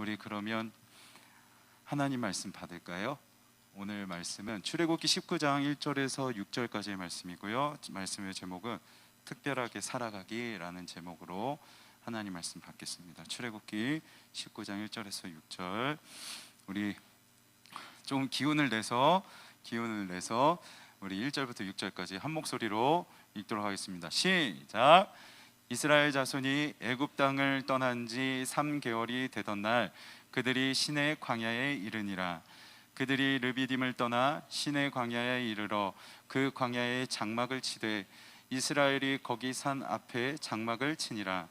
우리 그러면 하나님 말씀 받을까요? 오늘 말씀은 출애굽기 19장 1절에서 6절까지의 말씀이고요. 말씀의 제목은 특별하게 살아가기라는 제목으로 하나님 말씀 받겠습니다. 출애굽기 19장 1절에서 6절, 우리 좀 기운을 내서 우리 1절부터 6절까지 한 목소리로 읽도록 하겠습니다. 시작. 이스라엘 자손이 애굽 땅을 떠난 지 3개월이 되던 날 그들이 시내 광야에 이르니라. 그들이 르비딤을 떠나 시내 광야에 이르러 그 광야에 장막을 치되 이스라엘이 거기 산 앞에 장막을 치니라.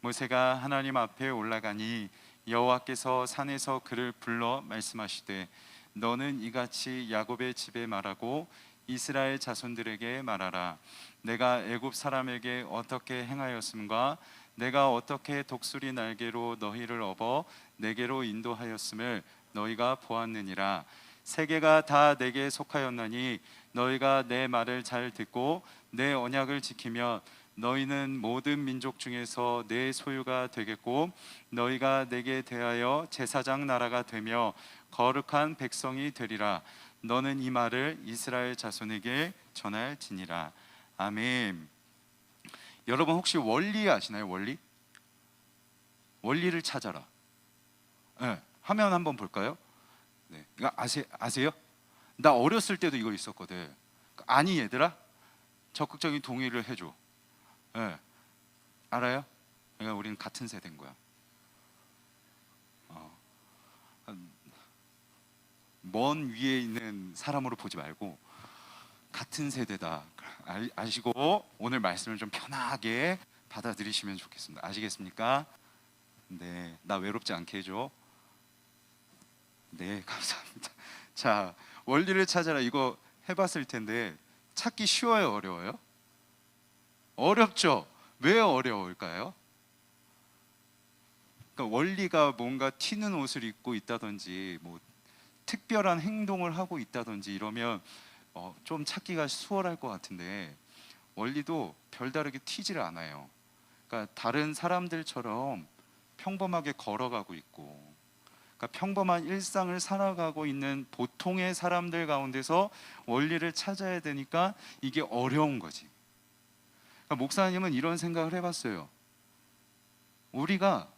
모세가 하나님 앞에 올라가니 여호와께서 산에서 그를 불러 말씀하시되 너는 이같이 야곱의 집에 말하고 이스라엘 자손들에게 말하라. 내가 애굽 사람에게 어떻게 행하였음과 내가 어떻게 독수리 날개로 너희를 업어 내게로 인도하였음을 너희가 보았느니라. 세계가 다 내게 속하였나니 너희가 내 말을 잘 듣고 내 언약을 지키면 너희는 모든 민족 중에서 내 소유가 되겠고 너희가 내게 대하여 제사장 나라가 되며 거룩한 백성이 되리라. 너는 이 말을 이스라엘 자손에게 전할지니라. 아멘. 여러분 혹시 원리 아시나요? 원리를 찾아라. 네, 화면 한번 볼까요? 네, 이거 아세요? 나 어렸을 때도 이거 있었거든. 아니 얘들아? 적극적인 동의를 해줘. 네, 알아요? 그러니까 우리는 같은 세대인 거야. 먼 위에 있는 사람으로 보지 말고 같은 세대다 아시고 오늘 말씀을 좀 편하게 받아들이시면 좋겠습니다. 아시겠습니까? 네, 나 외롭지 않게 해줘. 네, 감사합니다. 자, 원리를 찾아라 이거 해봤을 텐데 찾기 쉬워요, 어려워요? 어렵죠? 왜 어려울까요? 그러니까 원리가 뭔가 튀는 옷을 입고 있다든지 뭐 특별한 행동을 하고 있다든지 이러면 좀 찾기가 수월할 것 같은데 원리도 별다르게 튀지를 않아요. 그러니까 다른 사람들처럼 평범하게 걸어가고 있고, 그러니까 평범한 일상을 살아가고 있는 보통의 사람들 가운데서 원리를 찾아야 되니까 이게 어려운 거지. 그러니까 목사님은 이런 생각을 해봤어요. 우리가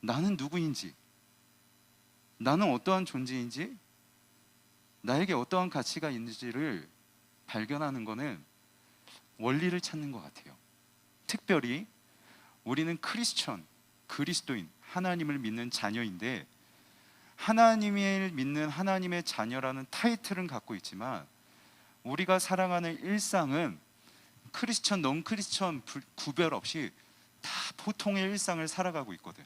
나는 누구인지, 나는 어떠한 존재인지, 나에게 어떠한 가치가 있는지를 발견하는 것은 원리를 찾는 것 같아요. 특별히 우리는 그리스도인, 하나님을 믿는 자녀인데 하나님을 믿는 하나님의 자녀라는 타이틀은 갖고 있지만 우리가 살아가는 일상은 크리스천, 넌 크리스천 구별 없이 다 보통의 일상을 살아가고 있거든.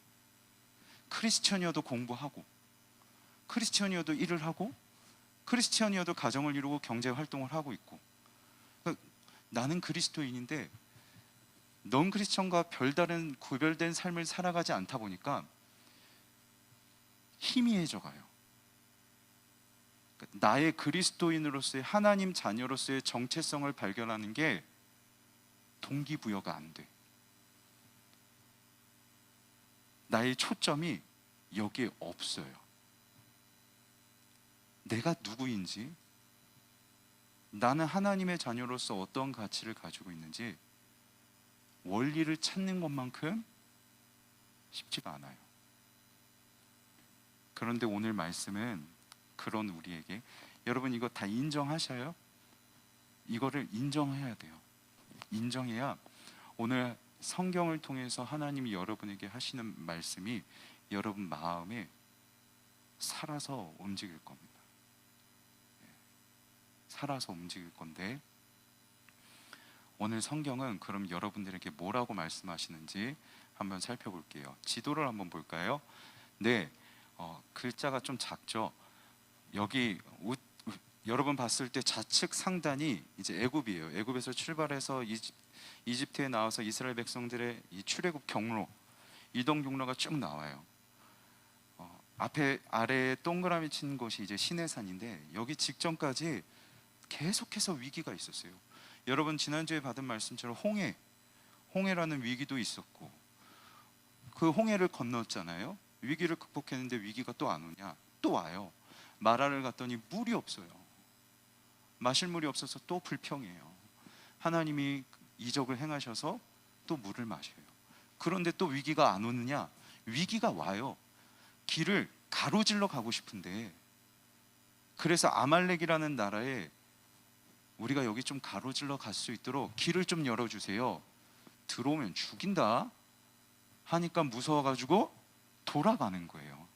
크리스천이어도 공부하고, 크리스천이어도 일을 하고, 크리스천이어도 가정을 이루고 경제 활동을 하고 있고. 그러니까 나는 그리스도인인데 넌 크리스천과 별다른 구별된 삶을 살아가지 않다 보니까 희미해져 가요. 그러니까 나의 그리스도인으로서의 하나님 자녀로서의 정체성을 발견하는 게 동기부여가 안 돼. 나의 초점이 여기에 없어요. 내가 누구인지, 나는 하나님의 자녀로서 어떤 가치를 가지고 있는지 원리를 찾는 것만큼 쉽지가 않아요. 그런데 오늘 말씀은 그런 우리에게, 여러분 이거 다 인정하셔요? 이거를 인정해야 돼요. 인정해야 오늘 성경을 통해서 하나님이 여러분에게 하시는 말씀이 여러분 마음에 살아서 움직일 겁니다. 살아서 움직일 건데 오늘 성경은 그럼 여러분들에게 뭐라고 말씀하시는지 한번 살펴볼게요. 지도를 한번 볼까요? 네, 글자가 좀 작죠. 여기 여러분 봤을 때 좌측 상단이 이제 애굽이에요. 애굽에서 출발해서 이집트에 나와서 이스라엘 백성들의 이 출애굽 경로, 이동 경로가 쭉 나와요. 아래에 동그라미 친 곳이 이제 시내산인데 여기 직전까지 계속해서 위기가 있었어요. 여러분 지난주에 받은 말씀처럼 홍해라는 위기도 있었고 그 홍해를 건넜잖아요. 위기를 극복했는데 위기가 또 안 오냐? 또 와요. 마라를 갔더니 물이 없어요. 마실 물이 없어서 또 불평해요. 하나님이 이적을 행하셔서 또 물을 마셔요. 그런데 또 위기가 안 오느냐? 위기가 와요. 길을 가로질러 가고 싶은데, 그래서 아말렉이라는 나라에 우리가 여기 좀 가로질러 갈 수 있도록 길을 좀 열어주세요. 들어오면 죽인다 하니까 무서워가지고 돌아가는 거예요.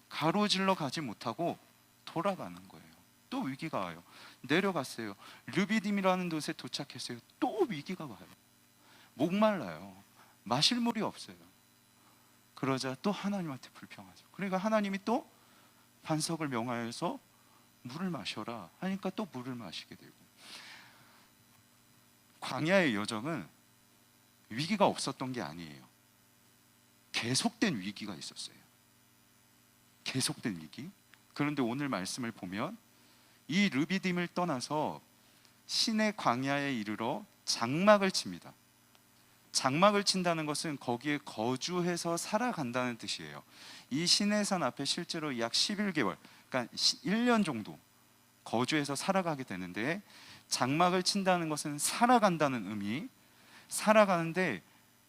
가로질러 가지 못하고 돌아가는 거예요. 또 위기가 와요. 내려갔어요. 르비딤이라는 곳에 도착했어요. 또 위기가 와요. 목말라요. 마실 물이 없어요. 그러자 또 하나님한테 불평하죠. 그러니까 하나님이 또 반석을 명하여서 물을 마셔라 하니까 또 물을 마시게 되고, 광야의 여정은 위기가 없었던 게 아니에요. 계속된 위기가 있었어요. 계속된 위기. 그런데 오늘 말씀을 보면 이 르비딤을 떠나서 시내 광야에 이르러 장막을 칩니다. 장막을 친다는 것은 거기에 거주해서 살아간다는 뜻이에요. 이 시내산 앞에 실제로 약 11개월, 그러니까 1년 정도 거주해서 살아가게 되는데, 장막을 친다는 것은 살아간다는 의미. 살아가는데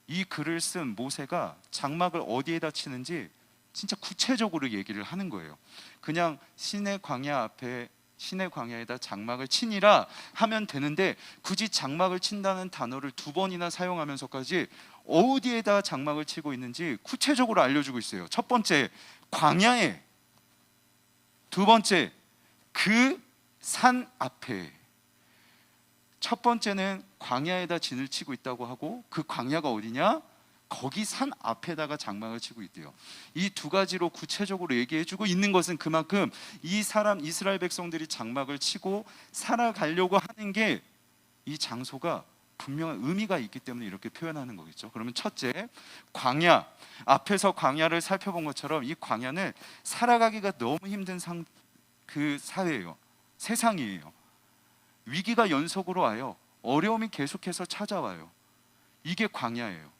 이 글을 쓴 모세가 장막을 어디에다 치는지 진짜 구체적으로 얘기를 하는 거예요. 그냥 시내 광야에다 장막을 치니라 하면 되는데, 굳이 장막을 친다는 단어를 2번이나 사용하면서까지 어디에다 장막을 치고 있는지 구체적으로 알려주고 있어요. 첫 번째, 광야에. 두 번째, 그 산 앞에. 첫 번째는 광야에다 진을 치고 있다고 하고, 그 광야가 어디냐? 거기 산 앞에다가 장막을 치고 있대요. 이 두 가지로 구체적으로 얘기해주고 있는 것은 그만큼 이스라엘 백성들이 장막을 치고 살아가려고 하는 게, 이 장소가 분명한 의미가 있기 때문에 이렇게 표현하는 거겠죠. 그러면 첫째, 광야. 앞에서 광야를 살펴본 것처럼 이 광야는 살아가기가 너무 힘든 사회예요. 세상이에요. 위기가 연속으로 와요. 어려움이 계속해서 찾아와요. 이게 광야예요.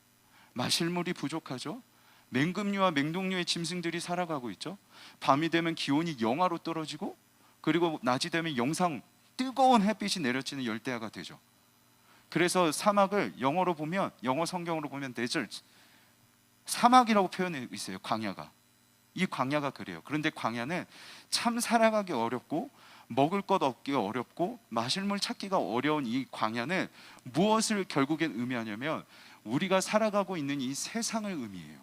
마실 물이 부족하죠. 맹금류와 맹독류의 짐승들이 살아가고 있죠. 밤이 되면 기온이 영하로 떨어지고, 그리고 낮이 되면 영상 뜨거운 햇빛이 내려치는 열대야가 되죠. 그래서 사막을 영어 성경으로 보면 데저트, 사막이라고 표현해 있어요. 광야가. 이 광야가 그래요. 그런데 광야는 참 살아가기 어렵고, 먹을 것 얻기 어렵고, 마실 물 찾기가 어려운 이 광야는 무엇을 결국엔 의미하냐면, 우리가 살아가고 있는 이 세상을 의미해요.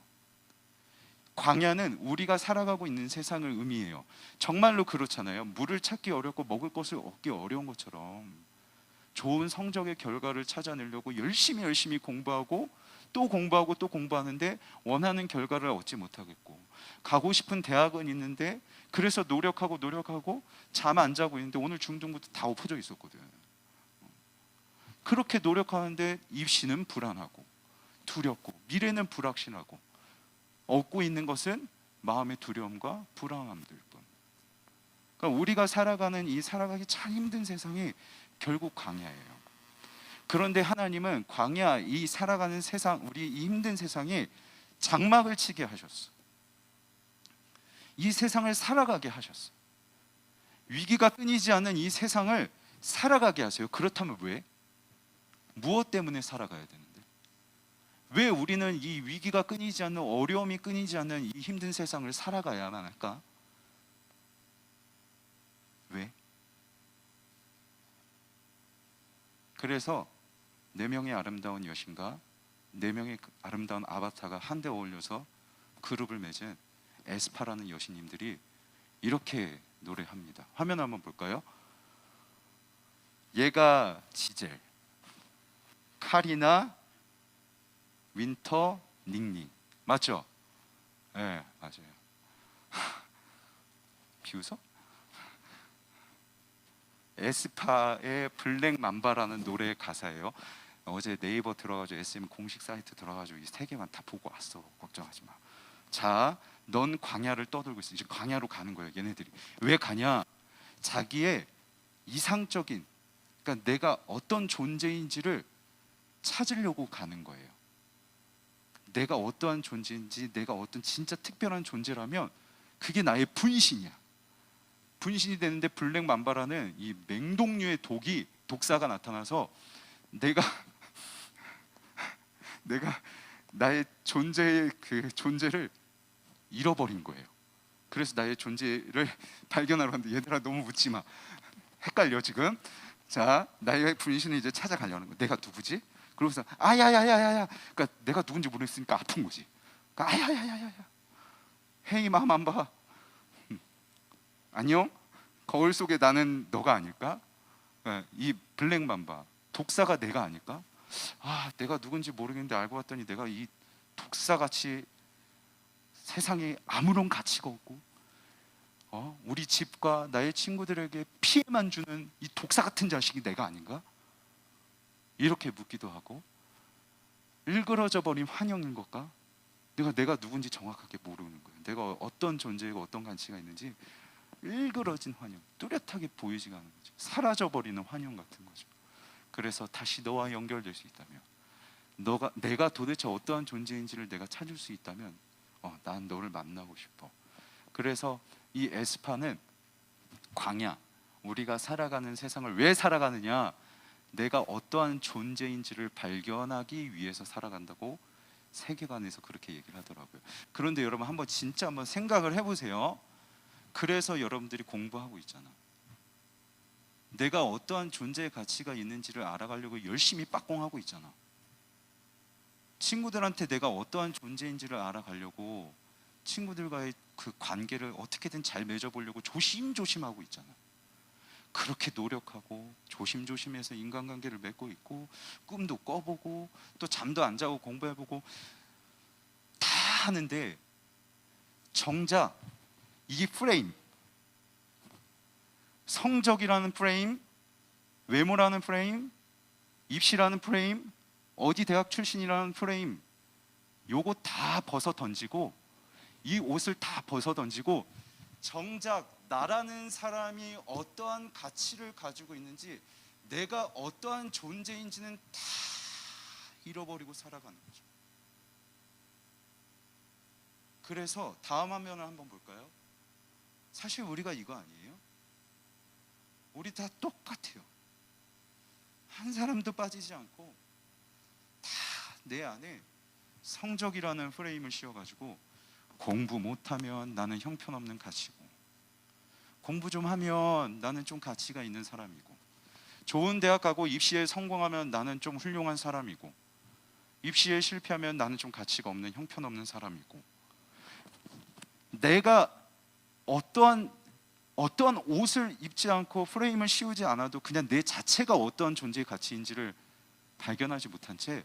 광야는 우리가 살아가고 있는 세상을 의미해요. 정말로 그렇잖아요. 물을 찾기 어렵고 먹을 것을 얻기 어려운 것처럼, 좋은 성적의 결과를 찾아내려고 열심히 공부하고 또 공부하는데 원하는 결과를 얻지 못하겠고, 가고 싶은 대학은 있는데 그래서 노력하고 잠 안 자고 있는데 오늘 중등부터 다 엎어져 있었거든. 그렇게 노력하는데 입시는 불안하고 두렵고 미래는 불확실하고, 얻고 있는 것은 마음의 두려움과 불안함들 뿐. 그러니까 우리가 살아가는 이 살아가기 참 힘든 세상이 결국 광야예요. 그런데 하나님은 광야, 이 살아가는 세상, 우리 이 힘든 세상에 장막을 치게 하셨어. 이 세상을 살아가게 하셨어. 위기가 끊이지 않는 이 세상을 살아가게 하세요. 그렇다면 왜? 무엇 때문에 살아가야 되는데? 왜 우리는 이 위기가 끊이지 않는, 어려움이 끊이지 않는 이 힘든 세상을 살아가야만 할까? 왜? 그래서 4명의 아름다운 여신과 4명의 아름다운 아바타가 한데 어울려서 그룹을 맺은 에스파라는 여신님들이 이렇게 노래합니다. 화면 한번 볼까요? 얘가 지젤, 카리나, 윈터, 닝닝. 맞죠? 네, 맞아요. 비웃어? 에스파의 블랙 맘바라는 노래의 가사예요. 어제 네이버 들어가지고 SM 공식 사이트 들어가지고 이 3개만 다 보고 왔어. 걱정하지 마. 자, 넌 광야를 떠들고 있어. 이제 광야로 가는 거예요. 얘네들이 왜 가냐? 자기의 이상적인, 그러니까 내가 어떤 존재인지를 찾으려고 가는 거예요. 내가 어떠한 존재인지, 내가 어떤 진짜 특별한 존재라면 그게 나의 분신이야. 분신이 되는데 블랙 맘바라는 이 맹독류의 독사가 나타나서 내가 나의 존재를 잃어버린 거예요. 그래서 나의 존재를 발견하러 왔는데, 얘들아 너무 묻지 마. 헷갈려 지금. 자, 나의 분신을 이제 찾아가려는 거야. 내가 누구지? 그러면서 아야야야야야. 그러니까 내가 누군지 모르겠으니까 아픈 거지. 그러니까 아야야야야야. 헤이 마맘바. 안녕? 거울 속에 나는 너가 아닐까? 이 블랙 맘바 독사가 내가 아닐까? 내가 누군지 모르겠는데 알고 봤더니 내가 이 독사같이 세상에 아무런 가치가 없고 우리 집과 나의 친구들에게 피해만 주는 이 독사 같은 자식이 내가 아닌가? 이렇게 묻기도 하고, 일그러져 버린 환영인 것과 내가 누군지 정확하게 모르는 거예요. 내가 어떤 존재이고 어떤 가치가 있는지 일그러진 환영, 뚜렷하게 보이지가 않는 거죠. 사라져버리는 환영 같은 거죠. 그래서 다시 너와 연결될 수 있다면, 내가 도대체 어떠한 존재인지를 내가 찾을 수 있다면 난 너를 만나고 싶어. 그래서 이 에스파는 광야, 우리가 살아가는 세상을 왜 살아가느냐, 내가 어떠한 존재인지를 발견하기 위해서 살아간다고 세계관에서 그렇게 얘기를 하더라고요. 그런데 여러분 한번 생각을 해보세요. 그래서 여러분들이 공부하고 있잖아. 내가 어떠한 존재의 가치가 있는지를 알아가려고 열심히 빡공하고 있잖아. 친구들한테 내가 어떠한 존재인지를 알아가려고 친구들과의 그 관계를 어떻게든 잘 맺어보려고 조심조심하고 있잖아. 그렇게 노력하고 조심조심해서 인간관계를 맺고 있고, 꿈도 꿔보고 또 잠도 안 자고 공부해보고 다 하는데, 정작 이 프레임, 성적이라는 프레임, 외모라는 프레임, 입시라는 프레임, 어디 대학 출신이라는 프레임, 요거 다 벗어 던지고, 이 옷을 다 벗어 던지고, 정작 나라는 사람이 어떠한 가치를 가지고 있는지, 내가 어떠한 존재인지는 다 잃어버리고 살아가는 거죠. 그래서 다음 화면을 한번 볼까요? 사실 우리가 이거 아니에요? 우리 다 똑같아요. 한 사람도 빠지지 않고 다 내 안에 성적이라는 프레임을 씌워가지고, 공부 못하면 나는 형편없는 가치고, 공부 좀 하면 나는 좀 가치가 있는 사람이고, 좋은 대학 가고 입시에 성공하면 나는 좀 훌륭한 사람이고, 입시에 실패하면 나는 좀 가치가 없는 형편없는 사람이고, 내가 어떠한 옷을 입지 않고 프레임을 씌우지 않아도 그냥 내 자체가 어떠한 존재의 가치인지를 발견하지 못한 채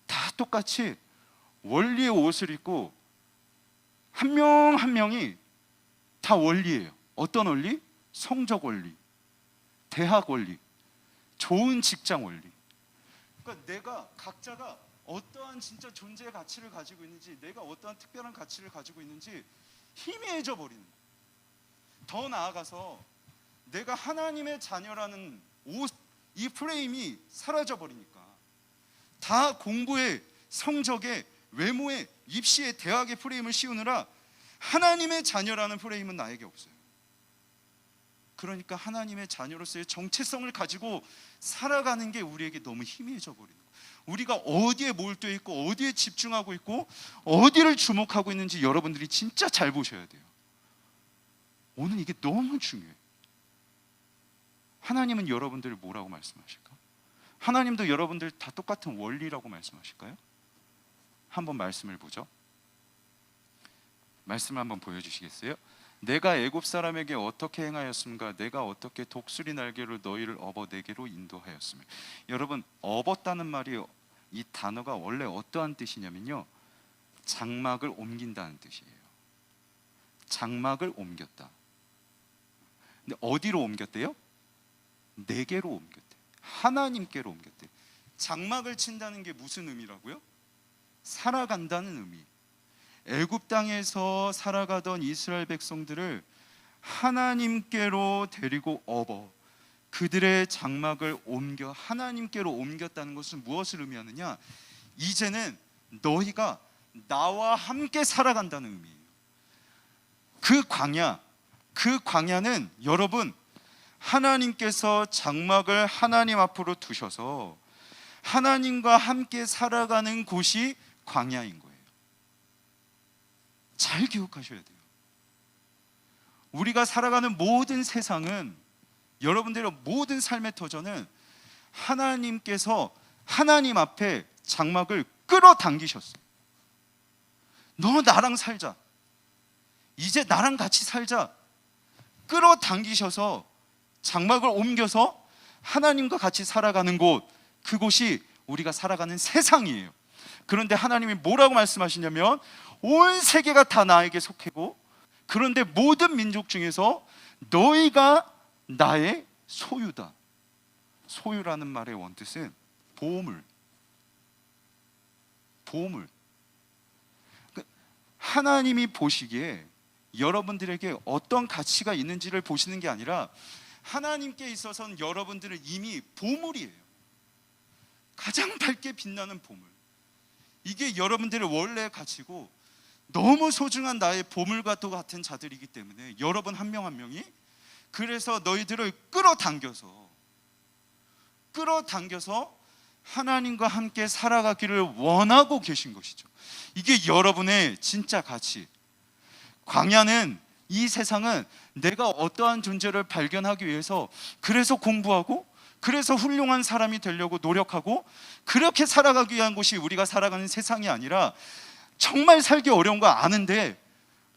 다 똑같이 원리의 옷을 입고, 한 명 한 명이 다 원리예요. 어떤 원리? 성적 원리, 대학 원리, 좋은 직장 원리. 그러니까 각자가 어떠한 진짜 존재의 가치를 가지고 있는지, 내가 어떠한 특별한 가치를 가지고 있는지 희미해져 버리는 거예요. 더 나아가서 내가 하나님의 자녀라는 이 프레임이 사라져 버리니까, 다 공부에, 성적에, 외모에, 입시에, 대학의 프레임을 씌우느라 하나님의 자녀라는 프레임은 나에게 없어요. 그러니까 하나님의 자녀로서의 정체성을 가지고 살아가는 게 우리에게 너무 희미해져 버리는 거예요. 우리가 어디에 몰두해 있고 어디에 집중하고 있고 어디를 주목하고 있는지 여러분들이 진짜 잘 보셔야 돼요. 오늘 이게 너무 중요해요. 하나님은 여러분들을 뭐라고 말씀하실까? 하나님도 여러분들 다 똑같은 원리라고 말씀하실까요? 한번 말씀을 보죠. 말씀을 한번 보여주시겠어요? 내가 애굽 사람에게 어떻게 행하였습니까? 내가 어떻게 독수리 날개로 너희를 업어 내게로 인도하였으며. 여러분, 업었다는 말이, 이 단어가 원래 어떠한 뜻이냐면요, 장막을 옮긴다는 뜻이에요. 장막을 옮겼다. 근데 어디로 옮겼대요? 내게로 옮겼대. 하나님께로 옮겼대. 장막을 친다는 게 무슨 의미라고요? 살아간다는 의미. 애굽 땅에서 살아가던 이스라엘 백성들을 하나님께로 데리고 업어 그들의 장막을 옮겨 하나님께로 옮겼다는 것은 무엇을 의미하느냐? 이제는 너희가 나와 함께 살아간다는 의미예요. 그 광야는 여러분, 하나님께서 장막을 하나님 앞으로 두셔서 하나님과 함께 살아가는 곳이 광야인 거예요. 잘 기억하셔야 돼요. 우리가 살아가는 모든 세상은, 여러분들의 모든 삶의 터전은 하나님께서 하나님 앞에 장막을 끌어당기셨어요. 너 나랑 살자, 이제 나랑 같이 살자, 끌어당기셔서 장막을 옮겨서 하나님과 같이 살아가는 곳, 그곳이 우리가 살아가는 세상이에요. 그런데 하나님이 뭐라고 말씀하시냐면, 온 세계가 다 나에게 속하고, 그런데 모든 민족 중에서 너희가 나의 소유다. 소유라는 말의 원뜻은 보물. 하나님이 보시기에 여러분들에게 어떤 가치가 있는지를 보시는 게 아니라, 하나님께 있어서는 여러분들은 이미 보물이에요. 가장 밝게 빛나는 보물. 이게 여러분들의 원래 가치고 너무 소중한 나의 보물과 또 같은 자들이기 때문에 여러분 한 명 한 명이, 그래서 너희들을 끌어당겨서 하나님과 함께 살아가기를 원하고 계신 것이죠. 이게 여러분의 진짜 가치. 광야는, 이 세상은 내가 어떠한 존재를 발견하기 위해서 그래서 공부하고, 그래서 훌륭한 사람이 되려고 노력하고, 그렇게 살아가기 위한 곳이 우리가 살아가는 세상이 아니라, 정말 살기 어려운 거 아는데,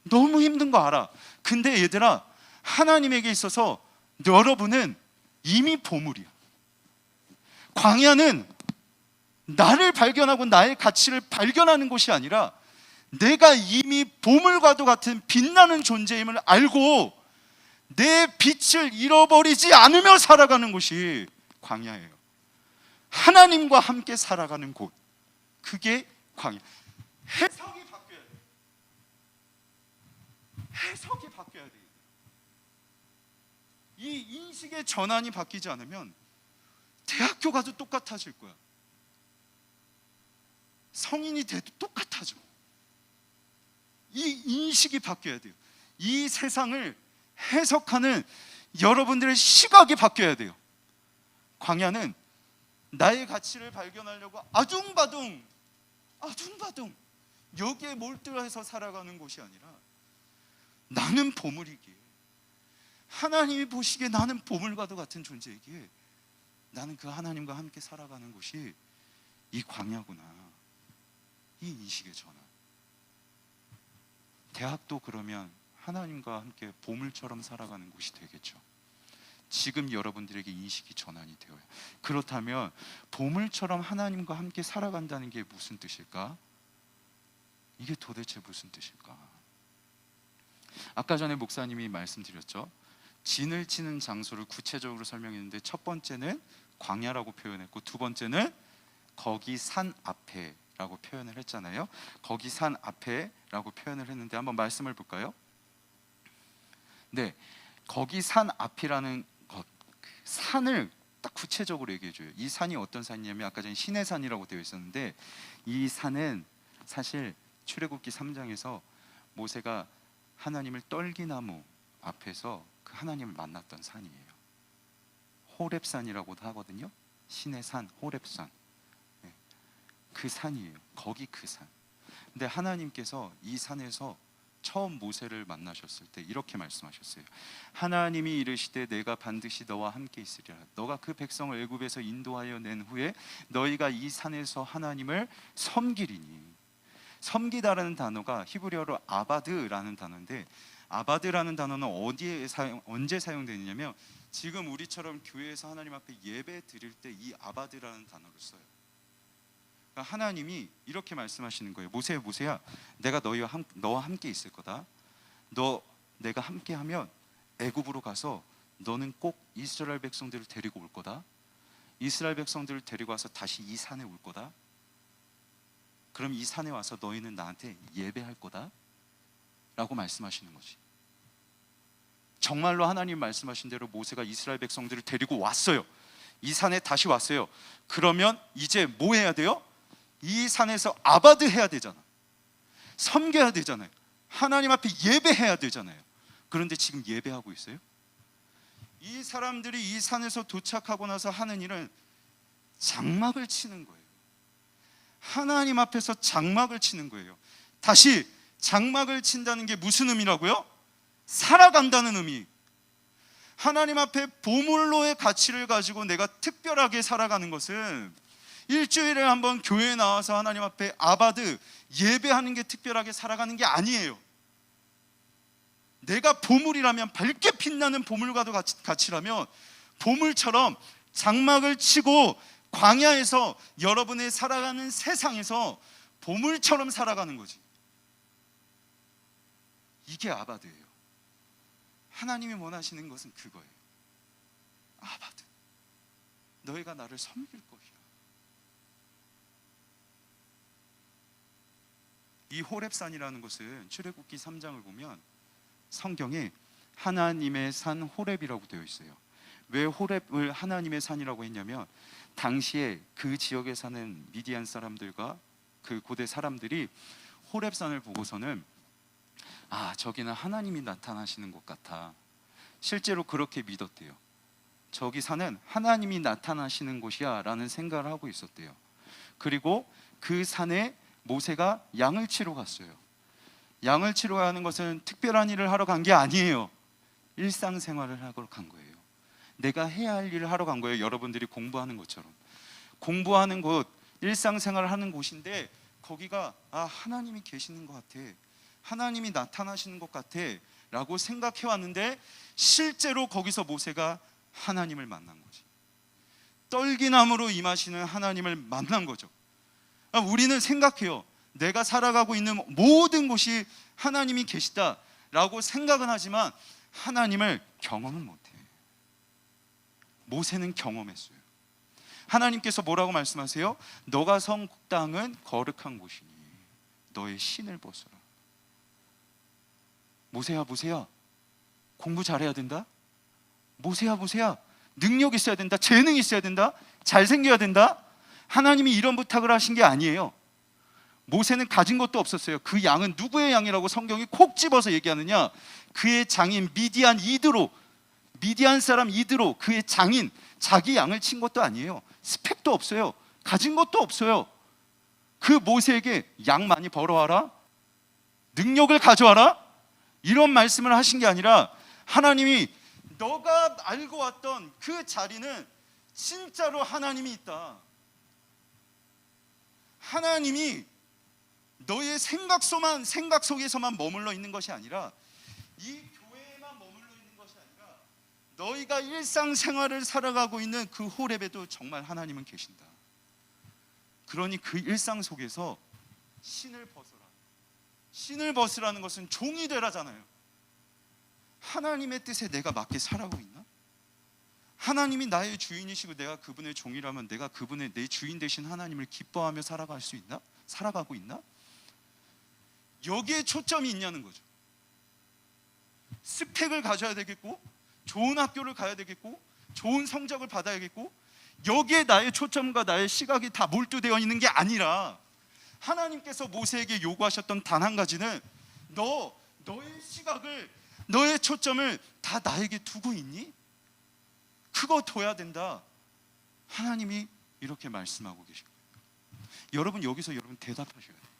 너무 힘든 거 알아. 근데 얘들아, 하나님에게 있어서 여러분은 이미 보물이야. 광야는 나를 발견하고 나의 가치를 발견하는 곳이 아니라, 내가 이미 보물과도 같은 빛나는 존재임을 알고 내 빛을 잃어버리지 않으며 살아가는 곳이 광야예요. 하나님과 함께 살아가는 곳, 그게 광야. 해석이 바뀌어야 돼요. 해석이 바뀌어야 돼요. 이 인식의 전환이 바뀌지 않으면 대학교 가도 똑같아질 거야. 성인이 돼도 똑같아져. 이 인식이 바뀌어야 돼요. 이 세상을 해석하는 여러분들의 시각이 바뀌어야 돼요. 광야는 나의 가치를 발견하려고 아둥바둥 여기에 몰두해서 살아가는 곳이 아니라, 나는 보물이기에, 하나님이 보시기에 나는 보물과도 같은 존재이기에, 나는 그 하나님과 함께 살아가는 곳이 이 광야구나. 이 인식의 전환. 대학도 그러면 하나님과 함께 보물처럼 살아가는 곳이 되겠죠. 지금 여러분들에게 인식이 전환이 되어요. 그렇다면 보물처럼 하나님과 함께 살아간다는 게 무슨 뜻일까? 이게 도대체 무슨 뜻일까? 아까 전에 목사님이 말씀드렸죠. 진을 치는 장소를 구체적으로 설명했는데, 첫 번째는 광야라고 표현했고, 두 번째는 거기 산 앞에 라고 표현을 했잖아요. 거기 산 앞에라고 표현을 했는데, 한번 말씀을 볼까요? 네, 거기 산 앞이라는 것, 산을 딱 구체적으로 얘기해줘요. 이 산이 어떤 산이냐면, 아까 전에 시내산이라고 되어 있었는데, 이 산은 사실 출애굽기 3장에서 모세가 하나님을 떨기나무 앞에서 그 하나님을 만났던 산이에요. 호렙산이라고도 하거든요. 시내산, 호렙산. 그 산이에요. 거기 그 산. 근데 하나님께서 이 산에서 처음 모세를 만나셨을 때 이렇게 말씀하셨어요. 하나님이 이르시되 내가 반드시 너와 함께 있으리라. 너가 그 백성을 애굽에서 인도하여 낸 후에 너희가 이 산에서 하나님을 섬기리니. 섬기다라는 단어가 히브리어로 아바드라는 단어인데, 아바드라는 단어는 언제 사용되느냐면, 지금 우리처럼 교회에서 하나님 앞에 예배 드릴 때 이 아바드라는 단어를 써요. 그러니까 하나님이 이렇게 말씀하시는 거예요. 모세야, 내가 너와 함께 있을 거다. 내가 함께하면 애굽으로 가서 너는 꼭 이스라엘 백성들을 데리고 올 거다. 이스라엘 백성들을 데리고 와서 다시 이 산에 올 거다. 그럼 이 산에 와서 너희는 나한테 예배할 거다 라고 말씀하시는 거지. 정말로 하나님 말씀하신 대로 모세가 이스라엘 백성들을 데리고 왔어요. 이 산에 다시 왔어요. 그러면 이제 뭐 해야 돼요? 이 산에서 아바드 해야 되잖아. 섬겨야 되잖아요. 하나님 앞에 예배해야 되잖아요. 그런데 지금 예배하고 있어요? 이 사람들이 이 산에서 도착하고 나서 하는 일은 장막을 치는 거예요. 하나님 앞에서 장막을 치는 거예요. 다시 장막을 친다는 게 무슨 의미라고요? 살아간다는 의미. 하나님 앞에 보물로의 가치를 가지고 내가 특별하게 살아가는 것은 일주일에 한번 교회에 나와서 하나님 앞에 아바드 예배하는 게 특별하게 살아가는 게 아니에요. 내가 보물이라면, 밝게 빛나는 보물과도 가치라면 보물처럼 장막을 치고 광야에서 여러분의 살아가는 세상에서 보물처럼 살아가는 거지. 이게 아바드예요. 하나님이 원하시는 것은 그거예요. 아바드, 너희가 나를 섬길 것이야. 이 호렙산이라는 것은 출애굽기 3장을 보면 성경에 하나님의 산 호렙이라고 되어 있어요. 왜 호렙을 하나님의 산이라고 했냐면 당시에 그 지역에 사는 미디안 사람들과 그 고대 사람들이 호렙산을 보고서는 저기는 하나님이 나타나시는 곳 같아. 실제로 그렇게 믿었대요. 저기 산은 하나님이 나타나시는 곳이야 라는 생각을 하고 있었대요. 그리고 그 산에 모세가 양을 치러 갔어요. 양을 치러 가는 것은 특별한 일을 하러 간 게 아니에요. 일상생활을 하러 간 거예요. 내가 해야 할 일을 하러 간 거예요. 여러분들이 공부하는 것처럼. 공부하는 곳, 일상생활을 하는 곳인데 거기가 하나님이 계시는 것 같아, 하나님이 나타나시는 것 같아 라고 생각해 왔는데 실제로 거기서 모세가 하나님을 만난 거지. 떨기나무로 임하시는 하나님을 만난 거죠. 우리는 생각해요. 내가 살아가고 있는 모든 곳이 하나님이 계시다라고 생각은 하지만 하나님을 경험은 못해. 모세는 경험했어요. 하나님께서 뭐라고 말씀하세요? 너가 선 땅은 거룩한 곳이니 너의 신을 벗어라. 모세야, 모세야, 공부 잘해야 된다. 모세야, 모세야, 능력 있어야 된다. 재능 있어야 된다. 잘생겨야 된다. 하나님이 이런 부탁을 하신 게 아니에요. 모세는 가진 것도 없었어요. 그 양은 누구의 양이라고 성경이 콕 집어서 얘기하느냐? 그의 장인 미디안 이드로, 미디안 사람 이드로, 그의 장인, 자기 양을 친 것도 아니에요. 스펙도 없어요. 가진 것도 없어요. 그 모세에게 양 많이 벌어와라, 능력을 가져와라, 이런 말씀을 하신 게 아니라 하나님이 너가 알고 왔던 그 자리는 진짜로 하나님이 있다. 하나님이 너의 생각 속에서만 머물러 있는 것이 아니라 이 교회에만 머물러 있는 것이 아니라 너희가 일상생활을 살아가고 있는 그 호렙에도 정말 하나님은 계신다. 그러니 그 일상 속에서 신을 벗어라. 신을 벗으라는 것은 종이 되라잖아요. 하나님의 뜻에 내가 맞게 살아가고 있나? 하나님이 나의 주인이시고 내가 그분의 종이라면 내가 그분의 내 주인 되신 하나님을 기뻐하며 살아갈 수 있나? 살아가고 있나? 여기에 초점이 있냐는 거죠. 스펙을 가져야 되겠고, 좋은 학교를 가야 되겠고, 좋은 성적을 받아야겠고, 여기에 나의 초점과 나의 시각이 다 몰두되어 있는 게 아니라 하나님께서 모세에게 요구하셨던 단 한 가지는 너의 시각을, 너의 초점을 다 나에게 두고 있니? 그거 둬야 된다. 하나님이 이렇게 말씀하고 계신 거예요. 여러분, 여기서 여러분 대답하셔야 돼요.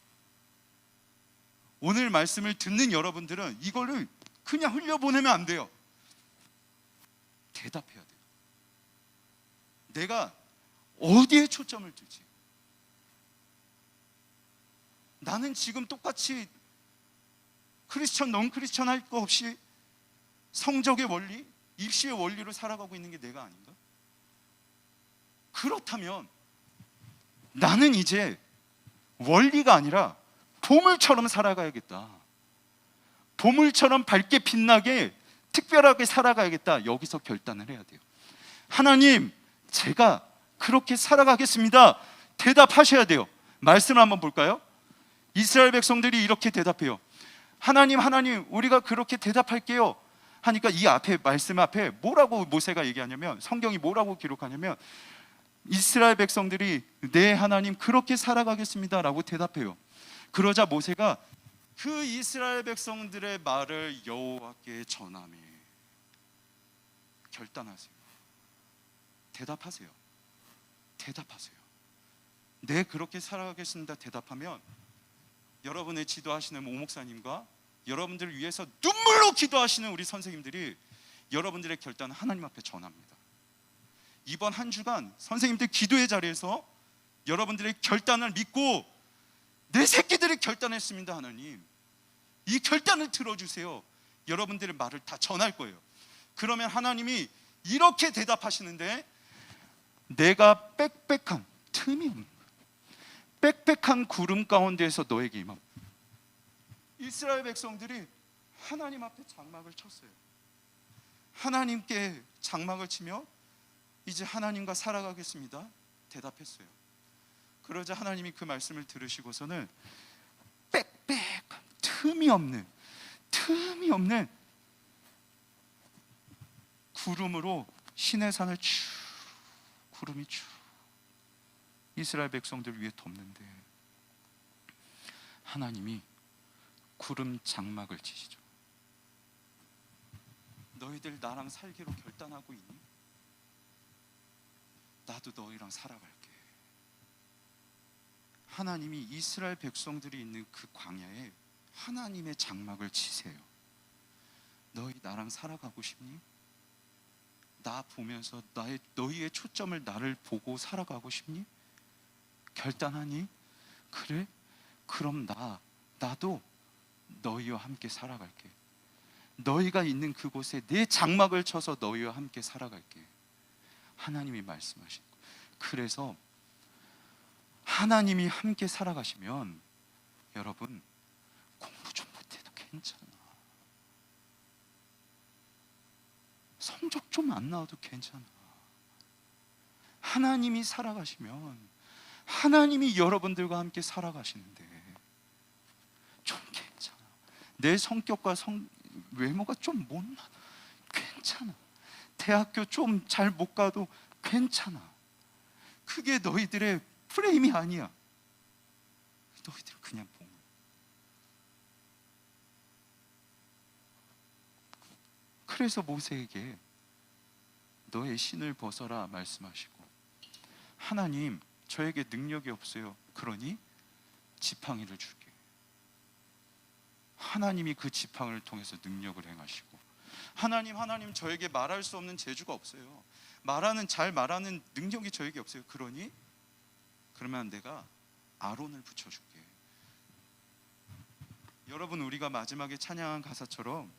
오늘 말씀을 듣는 여러분들은 이거를 그냥 흘려보내면 안 돼요. 대답해야 돼요. 내가 어디에 초점을 두지? 나는 지금 똑같이 크리스천, 넌 크리스천 할 거 없이 성적의 원리, 입시의 원리로 살아가고 있는 게 내가 아닌가? 그렇다면 나는 이제 원리가 아니라 보물처럼 살아가야겠다. 보물처럼 밝게 빛나게 특별하게 살아가야겠다. 여기서 결단을 해야 돼요. 하나님, 제가 그렇게 살아가겠습니다. 대답하셔야 돼요. 말씀을 한번 볼까요? 이스라엘 백성들이 이렇게 대답해요. 하나님, 하나님, 우리가 그렇게 대답할게요 하니까 이 앞에 말씀 앞에 뭐라고 모세가 얘기하냐면, 성경이 뭐라고 기록하냐면 이스라엘 백성들이 네 하나님 그렇게 살아가겠습니다 라고 대답해요. 그러자 모세가 그 이스라엘 백성들의 말을 여호와께 전하며 결단하세요. 대답하세요. 네 그렇게 살아가겠습니다 대답하면 여러분의 지도하시는 오목사님과 여러분들을 위해서 눈물로 기도하시는 우리 선생님들이 여러분들의 결단을 하나님 앞에 전합니다. 이번 한 주간 선생님들 기도의 자리에서 여러분들의 결단을 믿고 내 새끼들이 결단했습니다 하나님, 이 결단을 들어주세요. 여러분들의 말을 다 전할 거예요. 그러면 하나님이 이렇게 대답하시는데, 내가 빽빽한 틈이 없는 빽빽한 구름 가운데에서 너에게 임함. 이스라엘 백성들이 하나님 앞에 장막을 쳤어요. 하나님께 장막을 치며 이제 하나님과 살아가겠습니다 대답했어요. 그러자 하나님이 그 말씀을 들으시고서는 빽빽한 틈이 없는 구름으로 시내산을 구름이 쭉 이스라엘 백성들 위에 덮는데, 하나님이 구름 장막을 치시죠. 너희들 나랑 살기로 결단하고 있니? 나도 너희랑 살아갈게. 하나님이 이스라엘 백성들이 있는 그 광야에 하나님의 장막을 치세요. 너희 나랑 살아가고 싶니? 나 보면서 너희의 초점을 나를 보고 살아가고 싶니? 결단하니? 그래? 그럼 나도 너희와 함께 살아갈게. 너희가 있는 그곳에 내 장막을 쳐서 너희와 함께 살아갈게. 하나님이 말씀하신 거. 그래서 하나님이 함께 살아가시면 여러분 공부 좀 못해도 괜찮아. 성적 좀 안 나와도 괜찮아. 하나님이 살아가시면 하나님이 여러분들과 함께 살아가시는데 좀 괜찮아. 내 성격과 외모가 좀 못나 괜찮아. 대학교 좀 잘 못 가도 괜찮아. 그게 너희들의 프레임이 아니야. 너희들 그냥 보면. 그래서 모세에게 너의 신을 벗어라 말씀하시고, 하나님 저에게 능력이 없어요. 그러니 지팡이를 줄게. 하나님이 그 지팡이를 통해서 능력을 행하시고, 하나님 저에게 말할 수 없는 재주가 없어요. 잘 말하는 능력이 저에게 없어요. 그러면 내가 아론을 붙여줄게. 여러분, 우리가 마지막에 찬양한 가사처럼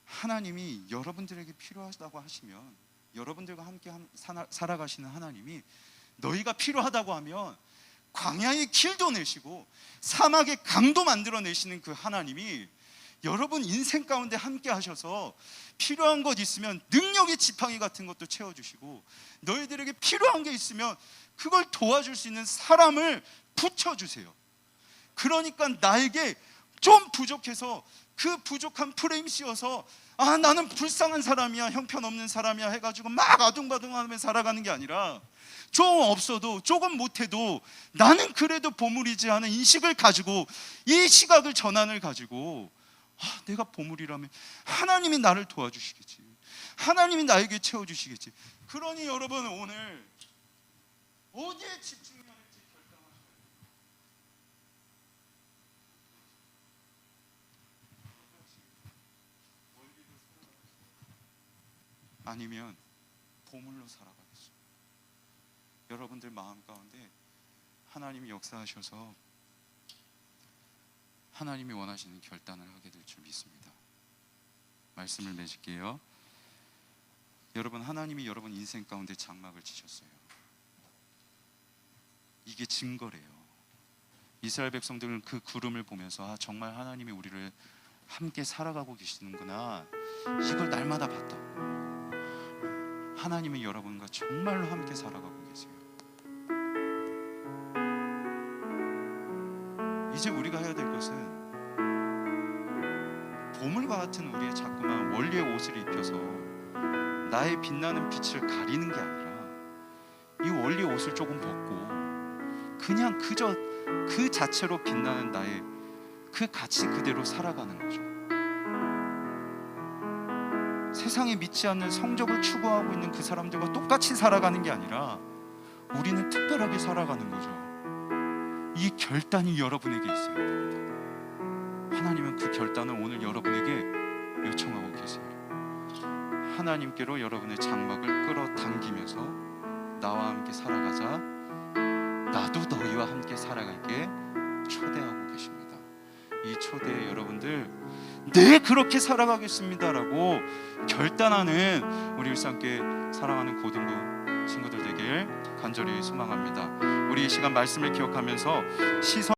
하나님이 여러분들에게 필요하다고 하시면, 여러분들과 함께 살아가시는 하나님이 너희가 필요하다고 하면 광야의 길도 내시고 사막의 강도 만들어내시는 그 하나님이 여러분 인생 가운데 함께 하셔서 필요한 것 있으면 능력의 지팡이 같은 것도 채워주시고, 너희들에게 필요한 게 있으면 그걸 도와줄 수 있는 사람을 붙여주세요. 그러니까 나에게 좀 부족해서 그 부족한 프레임 씌워서 나는 불쌍한 사람이야, 형편없는 사람이야 해가지고 막 아둥바둥하며 살아가는 게 아니라, 좀 없어도 조금 못해도 나는 그래도 보물이지 하는 인식을 가지고, 이 시각을 전환을 가지고 내가 보물이라면 하나님이 나를 도와주시겠지, 하나님이 나에게 채워주시겠지. 그러니 여러분, 오늘 어디에 집중해야 할지 결정하셔야 돼요. 아니면 보물로 살아가겠어요. 여러분들 마음 가운데 하나님이 역사하셔서 하나님이 원하시는 결단을 하게 될 줄 믿습니다. 말씀을 맺을게요. 여러분, 하나님이 여러분 인생 가운데 장막을 치셨어요. 이게 증거래요. 이스라엘 백성들은 그 구름을 보면서 정말 하나님이 우리를 함께 살아가고 계시는구나, 이걸 날마다 봤다고. 하나님이 여러분과 정말로 함께 살아가고 계세요. 이제 우리가 해야 될 것은 보물과 같은 우리의 자꾸만 원리의 옷을 입혀서 나의 빛나는 빛을 가리는 게 아니라, 이 원리 옷을 조금 벗고 그냥 그저 그 자체로 빛나는 나의 그 가치 그대로 살아가는 거죠. 세상에 믿지 않는 성적을 추구하고 있는 그 사람들과 똑같이 살아가는 게 아니라 우리는 특별하게 살아가는 거죠. 이 결단이 여러분에게 있어야 됩니다. 하나님은 그 결단을 오늘 여러분에게 요청하고 계세요. 하나님께로 여러분의 장막을 끌어당기면서 나와 함께 살아가자, 나도 너희와 함께 살아갈게 초대하고 계십니다. 이 초대에 여러분들 네 그렇게 살아가겠습니다라고 결단하는 우리 일상교회 사랑하는 고등부 친구들 되길 간절히 소망합니다. 우리 이 시간 말씀을 기억하면서 시선